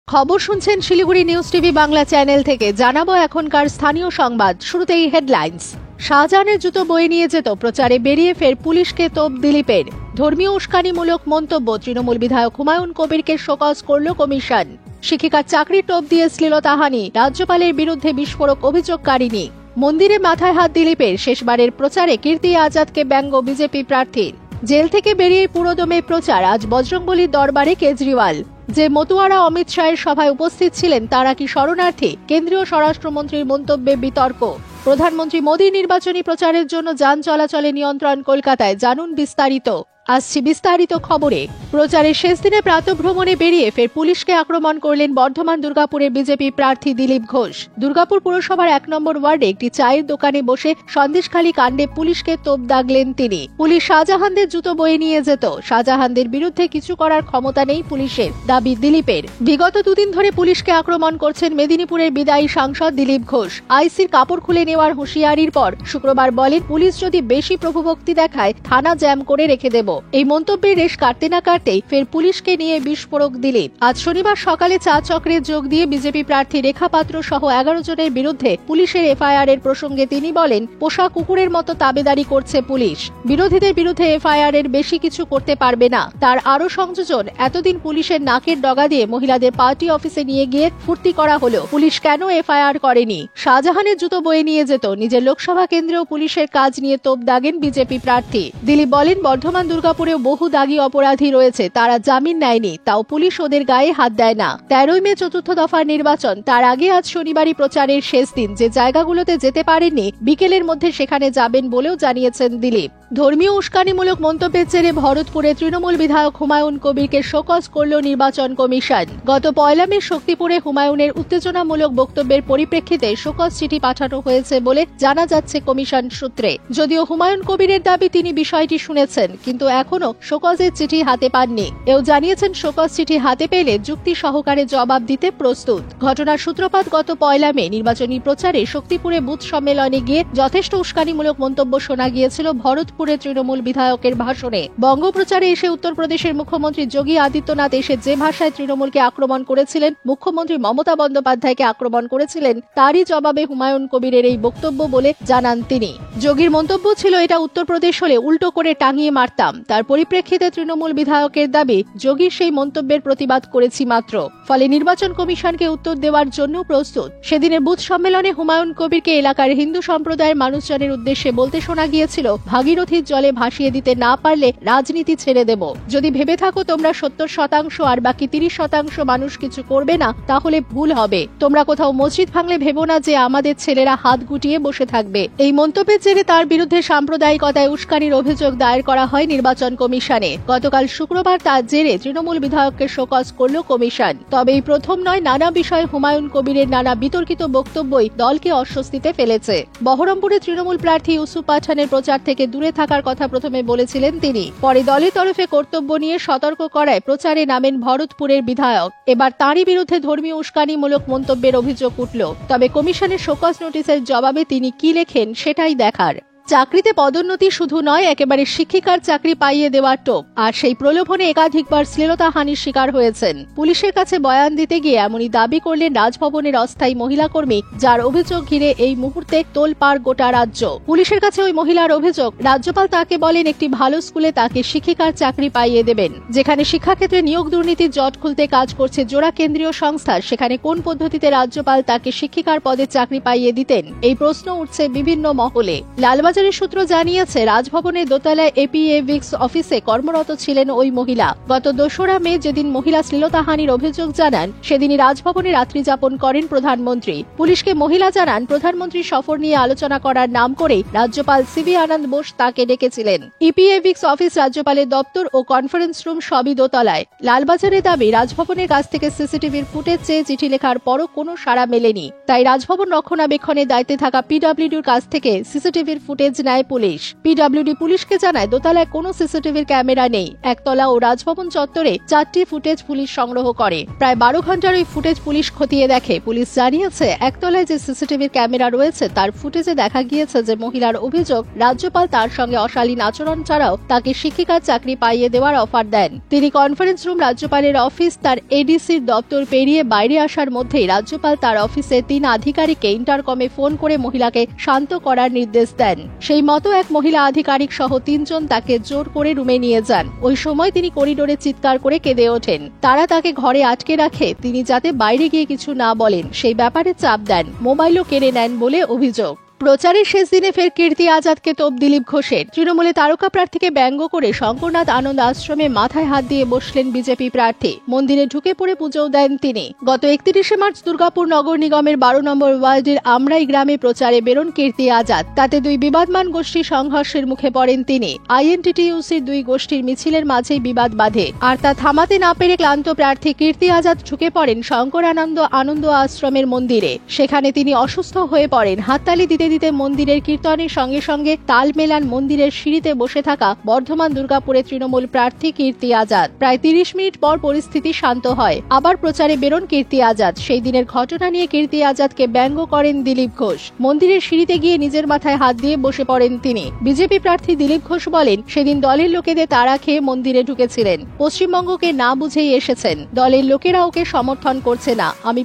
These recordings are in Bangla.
খবর শুনছেন Siliguri news TV Bangla channel থেকে। জানাবো এখনকার স্থানীয় সংবাদ। শুরুতেই হেডলাইন্স। শাহজাহানের জুতো বয়ে নিয়ে যেত প্রচারে বেরিয়ে ফের পুলিশকে তোপ দিলীপের। ধর্মীয় উস্কানিমূলক মন্তব্য তৃণমূল বিধায়ক হুমায়ুন কবিরকে শোকজ করল কমিশন। শিক্ষিকার চাকরির টোপ দিয়ে শ্লীলতাহানি, রাজ্যপালের বিরুদ্ধে বিস্ফোরক অভিযোগকারিনী। মন্দিরে মাথায় হাত দিলীপের, শেষবারের প্রচারে কীর্তি আজাদকে ব্যঙ্গ বিজেপি প্রার্থীর। জেল থেকে বেরিয়ে পুরোদমে প্রচার, আজ বজরংবলীর দরবারে কেজরিওয়াল। যে মতুয়ারা অমিত শাহের সভায় উপস্থিত ছিলেন তারা কি শরণার্থী? কেন্দ্রীয় স্বরাষ্ট্রমন্ত্রীর মন্তব্যে বিতর্ক। প্রধানমন্ত্রী মোদীর নির্বাচনী প্রচারের জন্য যান চলাচলে নিয়ন্ত্রণ কলকাতায়, জানুন বিস্তারিত। আসছি বিস্তারিত খবরে। প্রচারের শেষ দিনে প্রাতঃভ্রমণে বেরিয়ে ফের পুলিশকে আক্রমণ করলেন বর্ধমান দুর্গাপুরের বিজেপি প্রার্থী দিলীপ ঘোষ। দুর্গাপুর পুরসভার 1 নম্বর ওয়ার্ডে একটি চায়ের দোকানে বসে সন্দেশখালী কাণ্ডে পুলিশকে তোপ দাগলেন তিনি। পুলিশ শাহজাহানদের জুতো বয়ে নিয়ে যেত। শাহজাহানদের বিরুদ্ধে কিছু করার ক্ষমতা নেই পুলিশের, দাবি দিলীপের। বিগত দুদিন ধরে পুলিশকে আক্রমণ করছেন মেদিনীপুরের বিদায়ী সাংসদ দিলীপ ঘোষ। আইসির কাপড় খুলে নেওয়ার হুঁশিয়ারির পর শুক্রবার বলেন, পুলিশ যদি বেশি প্রভুভক্তি দেখায় থানা জ্যাম করে রেখে দেব। এই মন্তব্যের রেশ কাটতে না কাটতেই ফের পুলিশকে নিয়ে বিস্ফোরক দিলীপ। আজ শনিবার সকালে চা চক্রে যোগ দিয়ে বিজেপি প্রার্থী রেখা পাত্র সহ 11 জনের বিরুদ্ধে পুলিশের এফআইআর এর প্রসঙ্গে তিনি বলেন, পোষা কুকুরের মতো তাবেদারি করছে পুলিশ। বিরোধীদের বিরুদ্ধে এফআইআর এর বেশি কিছু করতে পারবে না। তার আরো সংযোজন, এতদিন পুলিশের নাকের ডগা দিয়ে মহিলাদের পার্টি অফিসে নিয়ে গিয়ে ফুর্তি করা হলো, পুলিশ কেন এফআইআর করেনি? শাহজাহানের জুতো বয়ে নিয়ে যেত। নিজের লোকসভা কেন্দ্রেও পুলিশের কাজ নিয়ে তোপ দাগেন বিজেপি প্রার্থী দিলীপ। বলেন, বর্ধমান দুর্গাপুরেও বহু দাগী অপরাধী রয়েছে, তারা জামিন নেয়নি, তাও পুলিশ ওদের গায়ে হাত দেয় না। 13ই মে চতুর্থ দফার নির্বাচন, তার আগে আজ শনিবারই প্রচারের শেষ দিন। যে জায়গাগুলোতে যেতে পারেননি বিকেলের মধ্যে সেখানে যাবেন বলেও জানিয়েছেন দিলীপ। ধর্মীয় উস্কানিমূলক মন্তব্যের জেরে ভরতপুরে তৃণমূল বিধায়ক হুমায়ুন কবিরকে শোকজ করল নির্বাচন কমিশন। গত 1 মে শক্তিপুরে হুমায়ুনের উত্তেজনামূলক বক্তব্যের পরিপ্রেক্ষিতে শোকজ চিঠি পাঠানো হয়েছে বলে জানা যাচ্ছে কমিশন সূত্রে। যদিও হুমায়ুন কবিরের দাবি তিনি বিষয়টি শুনেছেন, কিন্তু এখনো শোকজের চিঠি হাতে পাননি। এও জানিয়েছেন শোকজ চিঠি হাতে পেলে যুক্তি সহকারে জবাব দিতে প্রস্তুত। ঘটনার সূত্রপাত গত 1 মে নির্বাচনী প্রচারে শক্তিপুরে বুথ সম্মেলনে গিয়ে যথেষ্ট উস্কানিমূলক মন্তব্য শোনা গিয়েছিল ভরতপুরে তৃণমূল বিধায়কের ভাষণে। বঙ্গপ্রচারে এসে উত্তরপ্রদেশের মুখ্যমন্ত্রী যোগী আদিত্যনাথ এসে যে ভাষায় তৃণমূলকে আক্রমণ করেছিলেন, মুখ্যমন্ত্রী মমতা বন্দ্যোপাধ্যায়কে আক্রমণ করেছিলেন, তারই জবাবে হুমায়ুন কবিরের এই বক্তব্য বলে জানান তিনি। যোগীর মন্তব্য ছিল, এটা উত্তরপ্রদেশ হলে উল্টো করে টাঙিয়ে মারতাম। তার পরিপ্রেক্ষিতে তৃণমূল বিধায়কের দাবি, যোগীর সেই মন্তব্যের প্রতিবাদ করেছি মাত্র, ফলে নির্বাচন কমিশনকে উত্তর দেওয়ার জন্য প্রস্তুত। সেদিনের বুথ সম্মেলনে হুমায়ুন কবিরকে এলাকার হিন্দু সম্প্রদায়ের মানুষজনের উদ্দেশ্যে বলতে শোনা গিয়েছিল, ভাগীরথীর জলে ভাসিয়ে দিতে না পারলে রাজনীতি ছেড়ে দেব। যদি ভেবে থাকো তোমরা 70% আর বাকি 30% মানুষ কিছু করবে না, তাহলে ভুল হবে। তোমরা কোথাও মসজিদ ভাঙলে ভেবো না যে আমাদের ছেলেরা হাত গুটিয়ে বসে থাকবে। এই মন্তব্যের জেরে তার বিরুদ্ধে সাম্প্রদায়িকতায় উস্কানির অভিযোগ দায়ের করা হয় নির্বাচন কমিশনে। গতকাল শুক্রবার তার জেরে তৃণমূল বিধায়ককে শোকজ করল কমিশন। তবে এই প্রথম নয়, নানা বিষয়ে হুমায়ুন কবিরের নানা বিতর্কিত বক্তব্যই দলকে অস্বস্তিতে ফেলেছে। বহরমপুরে তৃণমূল প্রার্থী ইউসুফ পাঠানের প্রচার থেকে দূরে থাকার কথা প্রথমে বলেছিলেন তিনি, পরে দলের তরফে কর্তব্য নিয়ে সতর্ক করায় প্রচারে নামেন ভরতপুরের বিধায়ক। এবার তাঁরই বিরুদ্ধে ধর্মীয় উস্কানিমূলক মন্তব্যের অভিযোগ উঠল। তবে কমিশনের শোকজ নোটিশের জবাবে তিনি কি লেখেন সেটাই দেখার। চাকরিতে পদোন্নতি শুধু নয়, একেবারে শিক্ষিকার চাকরি পাইয়ে দেওয়ার টোপ। আর সেই প্রলোভনে একাধিকবার শ্লীলতাহানির শিকার হয়েছেন। পুলিশের কাছে বয়ান দিতে গিয়ে এমনই দাবি করলেন রাজভবনের অস্থায়ী মহিলা কর্মী, যার অভিযোগ ঘিরে এই মুহূর্তে তোলপাড় গোটা রাজ্য। পুলিশের কাছে ওই মহিলার অভিযোগ, রাজ্যপাল তাকে বলেন একটি ভালো স্কুলে তাকে শিক্ষিকার চাকরি পাইয়ে দেবেন। যেখানে শিক্ষাক্ষেত্রে নিয়োগ দুর্নীতির জট খুলতে কাজ করছে জোড়া কেন্দ্রীয় সংস্থা, সেখানে কোন পদ্ধতিতে রাজ্যপাল তাকে শিক্ষিকার পদে চাকরি পাইয়ে দিতেন, এই প্রশ্ন উঠছে বিভিন্ন মহলে। লালবাজারের সূত্র জানিয়েছে, রাজভবনের দোতলায় এপিএভিক্স অফিসে কর্মরত ছিলেন ওই মহিলা। গত 2রা মে যেদিন মহিলা শ্লীলতাহানির অভিযোগ জানান, সেদিনই রাজভবনে রাত্রি যাপন করেন প্রধানমন্ত্রী। পুলিশকে মহিলা জানান, প্রধানমন্ত্রীর সফর নিয়ে আলোচনা করার নাম করেই রাজ্যপাল সিবি আনন্দ বোস তাকে ডেকেছিলেন। ইপিএভিক্স অফিস, রাজ্যপালের দপ্তর ও কনফারেন্স রুম সবই দোতলায়। লালবাজারের দাবি, রাজভবনের কাছ থেকে সিসিটিভির ফুটেজ চেয়ে চিঠি লেখার পরও কোনো সাড়া মেলেনি। তাই রাজভবন রক্ষণাবেক্ষণের দায়িত্বে থাকা পিডব্লিউডির কাছ থেকে সিসিটিভির ফুটেজ ফুটেজ নেয় পুলিশ। পিডব্লিউডি পুলিশকে জানায় দোতলায় কোনো সিসিটিভির ক্যামেরা নেই। একতলা ও রাজভবন চত্বরে 4টি ফুটেজ পুলিশ সংগ্রহ করে। প্রায় 12 ঘন্টার ওই ফুটেজ পুলিশ খতিয়ে দেখে। পুলিশ জানিয়েছে একতলায় যে সিসিটিভির ক্যামেরা রয়েছে তার ফুটেজে দেখা গিয়েছে যে মহিলার অভিযোগ রাজ্যপাল তার সঙ্গে অশালীন আচরণ ছাড়াও তাকে শিক্ষিকার চাকরি পাইয়ে দেওয়ার অফার দেন। তিনি কনফারেন্স রুম, রাজ্যপালের অফিস, তার এডিসির দপ্তর পেরিয়ে বাইরে আসার মধ্যেই রাজ্যপাল তার অফিসে 3 আধিকারিককে ইন্টারকমে ফোন করে মহিলাকে শান্ত করার নির্দেশ দেন। সেই মতো এক মহিলা আধিকারিক সহ 3 জন তাকে জোর করে রুমে নিয়ে যান। ওই সময় তিনি করিডোরে চিৎকার করে কেঁদে ওঠেন। তারা তাকে ঘরে আটকে রাখে তিনি যাতে বাইরে গিয়ে কিছু না বলেন সেই ব্যাপারে চাপ দেন। মোবাইলও কেড়ে নেন বলে অভিযোগ। প্রচারের শেষ দিনে ফের কীর্তি আজাদকে তোপ দিলীপ ঘোষের। তৃণমূলে তারকা প্রার্থীকে ব্যঙ্গ করে শঙ্করনাথ আনন্দ আশ্রমে মাথায় হাত দিয়ে বসলেন বিজেপি প্রার্থী। মন্দিরে ঢুকে পড়ে পুজোও দেন তিনি। গত 31শে মার্চ দুর্গাপুর নগর নিগমের 12 নম্বর ওয়ার্ডের আমরাই গ্রামে প্রচারে বেরোন কীর্তি আজাদ। তাতে 2 বিবাদমান গোষ্ঠীর সংঘর্ষের মুখে পড়েন তিনি। আইএনটিটিইউসির 2 গোষ্ঠীর মিছিলের মাঝেই বিবাদ বাধে। আর তা থামাতে না পেরে ক্লান্ত প্রার্থী কীর্তি আজাদ ঢুকে পড়েন শঙ্করানন্দ আনন্দ আশ্রমের মন্দিরে। সেখানে তিনি অসুস্থ হয়ে পড়েন। হাততালি দিতে দিতে মন্দিরের কীর্তনের সঙ্গে সঙ্গে তাল মেলান মন্দিরের সিঁড়িতে বসে থাকা বর্ধমান দুর্গাপুরের তৃণমূল প্রার্থী কীর্তি আজাদ। প্রায় 30 মিনিট পর পরিস্থিতি শান্ত হয়। আবার প্রচারে বেরোন কীর্তি আজাদ। সেই দিনের ঘটনা নিয়ে কীর্তি আজাদকে ব্যঙ্গ করেন দিলীপ ঘোষ। মন্দিরের সিঁড়িতে গিয়ে নিজের মাথায় হাত দিয়ে বসে পড়েন তিনি। বিজেপি প্রার্থী দিলীপ ঘোষ বলেন, সেদিন দলের লোকেদের তাড়া খেয়ে মন্দিরে ঢুকেছিলেন। পশ্চিমবঙ্গকে না বুঝেই এসেছেন। দলের লোকেরা ওকে সমর্থন করছে না। আমি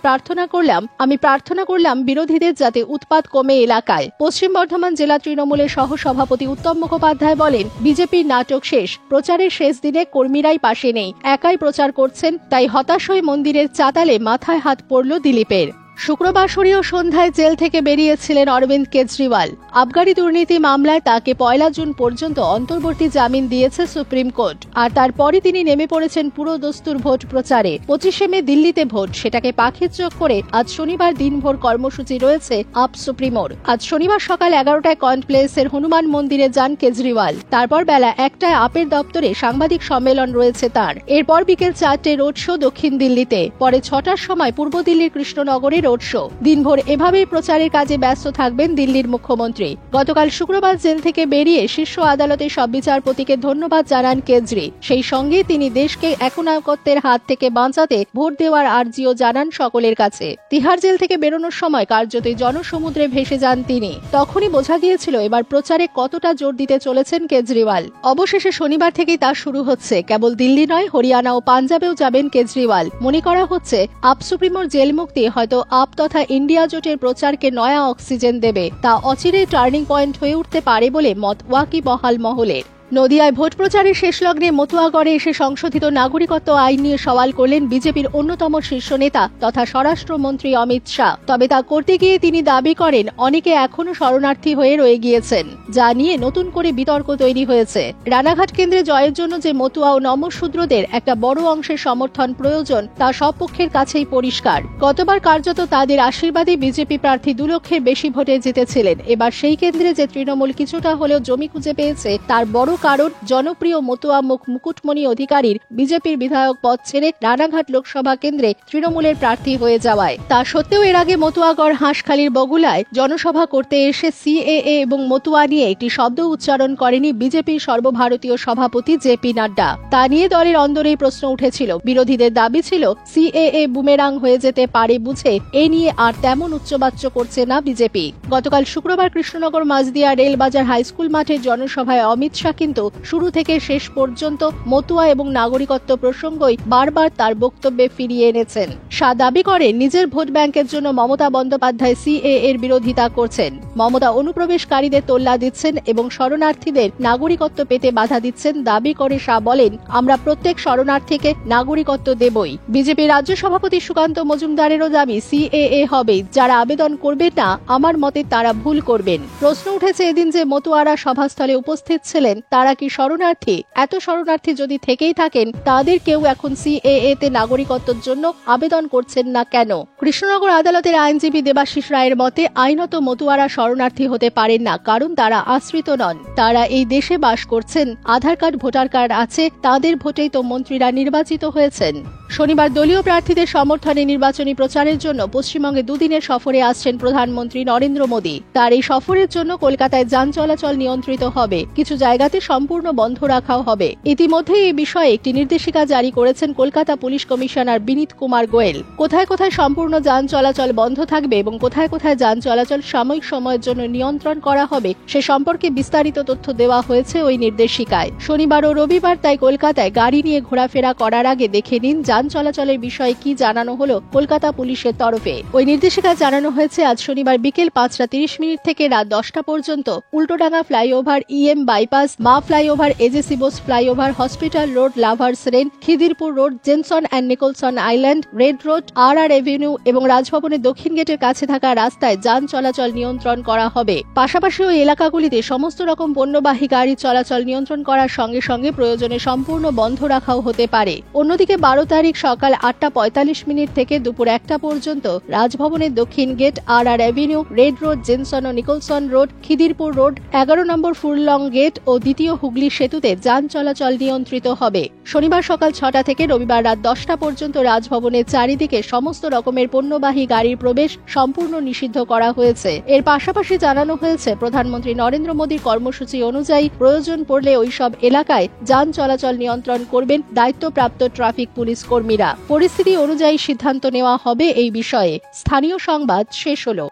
প্রার্থনা করলাম বিরোধীদের যাতে উৎপাত কমে এলাকায়। পশ্চিম বর্ধমান জেলা তৃণমূলের সহ সভাপতি উত্তম মুখোপাধ্যায় বলেন, বিজেপির নাটক শেষ। প্রচারের শেষ দিনে কর্মীরাই পাশে নেই, একাই প্রচার করছেন। তাই হতাশ হয়ে মন্দিরের চাতালে মাথায় হাত পড়ল দিলীপের। শুক্রবার সন্ধ্যায় জেল থেকে বেরিয়েছিলেন অরবিন্দ কেজরিওয়াল। আবগারি দুর্নীতি মামলায় তাকে 1 জুন পর্যন্ত অন্তর্বর্তী জামিন দিয়েছে সুপ্রিম কোর্ট। আর তারপরই তিনি নেমে পড়েছেন পুরো দস্তুর ভোট প্রচারে। 25শে মে দিল্লিতে ভোট, সেটাকে পাখির চোখ করে আজ শনিবার দিনভর কর্মসূচি রয়েছে আপ সুপ্রিমোর। আজ শনিবার সকাল 11টায় কনপ্লেসের হনুমান মন্দিরে যান কেজরিওয়াল। তারপর বেলা 1টায় আপের দপ্তরে সাংবাদিক সম্মেলন রয়েছে তার। এরপর বিকেল 4টে রোড শো দক্ষিণ দিল্লিতে। পরে 6টার সময় পূর্ব দিল্লির কৃষ্ণনগরে রোড শো। দিনভর এভাবেই প্রচারের কাজে ব্যস্ত থাকবেন দিল্লির মুখ্যমন্ত্রী। গতকাল শুক্রবার জেল থেকে বেরিয়ে শীর্ষ আদালতের সব বিচারপতিকে ধন্যবাদ জানান কেজরি। সেই সঙ্গে তিনি দেশকে একনায়কত্বের হাত থেকে বাঁচাতে ভোট দেওয়ার আর্জিও জানান সকলের কাছে। তিহার জেল থেকে বেরোনোর সময় কার্যতই জনসমুদ্রে ভেসে যান তিনি। তখনই বোঝা গিয়েছিল এবার প্রচারে কতটা জোর দিতে চলেছেন কেজরিওয়াল। অবশেষে শনিবার থেকেই তা শুরু হচ্ছে। কেবল দিল্লি নয়, হরিয়ানা ও পাঞ্জাবেও যাবেন কেজরিওয়াল। মনে করা হচ্ছে আপ সুপ্রিমোর জেল মুক্তি হয়তো আপ তথা ইন্ডিয়া জোটের প্রচারকে নয়া অক্সিজেন দেবে। তা অচিরেই টার্নিং পয়েন্ট হয়ে উঠতে পারে বলে মত ওয়াকিবহাল মহলের। নদিয়ায় ভোট প্রচারের শেষ লগ্নে মতুয়াগড়ে এসে সংশোধিত নাগরিকত্ব আইন নিয়ে সওয়াল করলেন বিজেপির অন্যতম শীর্ষ নেতা তথা স্বরাষ্ট্রমন্ত্রী অমিত শাহ। তবে তা করতে গিয়ে তিনি দাবি করেন অনেকে এখনো শরণার্থী হয়ে রয়ে গিয়েছেন, যা নিয়ে নতুন করে বিতর্ক তৈরি হয়েছে। রানাঘাট কেন্দ্রে জয়ের জন্য যে মতুয়া ও নমশূদ্রদের একটা বড় অংশের সমর্থন প্রয়োজন তা সব পক্ষের কাছেই পরিষ্কার। গতবার কার্যত তাদের আশীর্বাদে বিজেপি প্রার্থী 2 লক্ষের বেশি ভোটে জিতেছিলেন। এবার সেই কেন্দ্রে যে তৃণমূল কিছুটা হলেও জমি খুঁজে পেয়েছে তার বড় কারণ জনপ্রিয় মতুয়া মুকুটমণি অধিকারীর বিজেপির বিধায়ক পদ ছেড়ে রানাঘাট লোকসভা কেন্দ্রে তৃণমূলের প্রার্থী হয়ে যাওয়ায়। তা সত্ত্বেও এর আগে মতুয়াগড় হাঁসখালির বগুলায় জনসভা করতে এসে সিএএ এবং মতুয়া নিয়ে একটি শব্দ উচ্চারণ করেনি বিজেপির সর্বভারতীয় সভাপতি জেপি নাড্ডা। তা নিয়ে দলের অন্দরেই প্রশ্ন উঠেছিল। বিরোধীদের দাবি ছিল সিএএ বুমেরাং হয়ে যেতে পারে বুঝে এ নিয়ে আর তেমন উচ্চবাচ্য করছে না বিজেপি। গতকাল শুক্রবার কৃষ্ণনগর মাঝদিয়া রেলবাজার হাইস্কুল মাঠের জনসভায় অমিত শাহ কিন্তু শুরু থেকে শেষ পর্যন্ত মতুয়া এবং নাগরিকত্ব প্রসঙ্গই বারবার তার বক্তব্যে ফিরিয়ে এনেছেন। শাহ দাবি করেন নিজের ভোট ব্যাংকের জন্য মমতা বন্দ্যোপাধ্যায় সিএএ এর বিরোধিতা করছেন। মমতা অনুপ্রবেশকারীদের তোল্লা দিচ্ছেন এবং শরণার্থীদের নাগরিকত্ব পেতে বাধা দিচ্ছেন। দাবি করে শাহ বলেন, আমরা প্রত্যেক শরণার্থীকে নাগরিকত্ব দেবই। বিজেপি রাজ্য সভাপতি সুকান্ত মজুমদারেরও দাবি সিএএ হবে। যারা আবেদন করবেন না আমার মতে তারা ভুল করবেন। প্রশ্ন উঠেছে এদিন যে মতুয়ারা সভাস্থলে উপস্থিত ছিলেন তারা কি শরণার্থী? এত শরণার্থী যদি থেকেই থাকেন তাদের কেউ এখন সিএএ তে নাগরিকত্বের জন্য আবেদন করছেন না কেন? কৃষ্ণনগর আদালতের আইনজীবী দেবাশিস রায়ের মতে আইনত মতুয়ারা শরণার্থী হতে পারেন না, কারণ তারা আশ্রিত নন। তারা এই দেশে বাস করছেন, আধার কার্ড ভোটার কার্ড আছে, তাদের ভোটেই তো মন্ত্রীরা নির্বাচিত হয়েছেন। শনিবার দলীয় প্রার্থীদের সমর্থনে নির্বাচনী প্রচারের জন্য পশ্চিমবঙ্গে দুদিনের সফরে আসছেন প্রধানমন্ত্রী নরেন্দ্র মোদী। তার এই সফরের জন্য কলকাতায় যান চলাচল নিয়ন্ত্রিত হবে, কিছু জায়গাতে সম্পূর্ণ বন্ধ রাখাও হবে। ইতিমধ্যে এই বিষয়ে একটি নির্দেশিকা জারি করেছেন কলকাতা পুলিশ কমিশনার বিনীত কুমার গোয়েল। কোথায় কোথায় সম্পূর্ণ যান চলাচল বন্ধ থাকবে এবং কোথায় কোথায় যান চলাচল সাময়িক সময়ের জন্য নিয়ন্ত্রণ করা হবে সে সম্পর্কে বিস্তারিত তথ্য দেওয়া হয়েছে ওই নির্দেশিকায়। শনিবার ও রবিবার তাই কলকাতায় গাড়ি নিয়ে ঘোরাফেরা করার আগে দেখে নিন যান চলাচলের বিষয়ে কি জানানো হলো কলকাতা পুলিশের তরফে। ওই নির্দেশিকায় জানানো হয়েছে আজ শনিবার বিকেল 5:30 থেকে রাত 10টা পর্যন্ত Ultadanga flyover, EM bypass, Maa flyover, AJC Bose flyover, hospital road, lovers lane, Khidirpur road, Jenson and Nicholson island, red road, আর এভিনিউ এবং রাজভবনের দক্ষিণ গেটের কাছে থাকা রাস্তায় যান চলাচল নিয়ন্ত্রণ করা হবে। পাশাপাশি ওই এলাকাগুলিতে সমস্ত রকম পণ্যবাহী গাড়ি চলাচল নিয়ন্ত্রণ করার সঙ্গে সঙ্গে প্রয়োজনে সম্পূর্ণ বন্ধ রাখাও হতে পারে। অন্যদিকে 12 তারিখ সকাল 8:45 থেকে দুপুর 1টা পর্যন্ত রাজভবনের দক্ষিণ গেট, আর এভিনিউ, রেড রোড, জেনসন ও নিকলসন রোড, খিদিরপুর রোড, 11 নম্বর ফুরলং গেট ও দ্বিতীয় হুগলি সেতুতে যান চলাচল নিয়ন্ত্রিত হবে। শনিবার সকাল 6টা থেকে রবিবার রাত 10টা পর্যন্ত রাজভবনের চারিদিকে সমস্ত রকমের পণ্যবাহী গাড়ির প্রবেশ সম্পূর্ণ নিষিদ্ধ করা হয়েছে। এর পাশাপাশি জানানো হয়েছে প্রধানমন্ত্রী নরেন্দ্র মোদীর কর্মসূচি অনুযায়ী প্রয়োজন পড়লে ওইসব এলাকায় যান চলাচল নিয়ন্ত্রণ করবেন দায়িত্বপ্রাপ্ত ট্রাফিক পুলিশ কর্মীরা। পরিস্থিতি অনুযায়ী সিদ্ধান্ত নেওয়া হবে এই বিষয়ে। স্থানীয় সংবাদ শেষ হলো।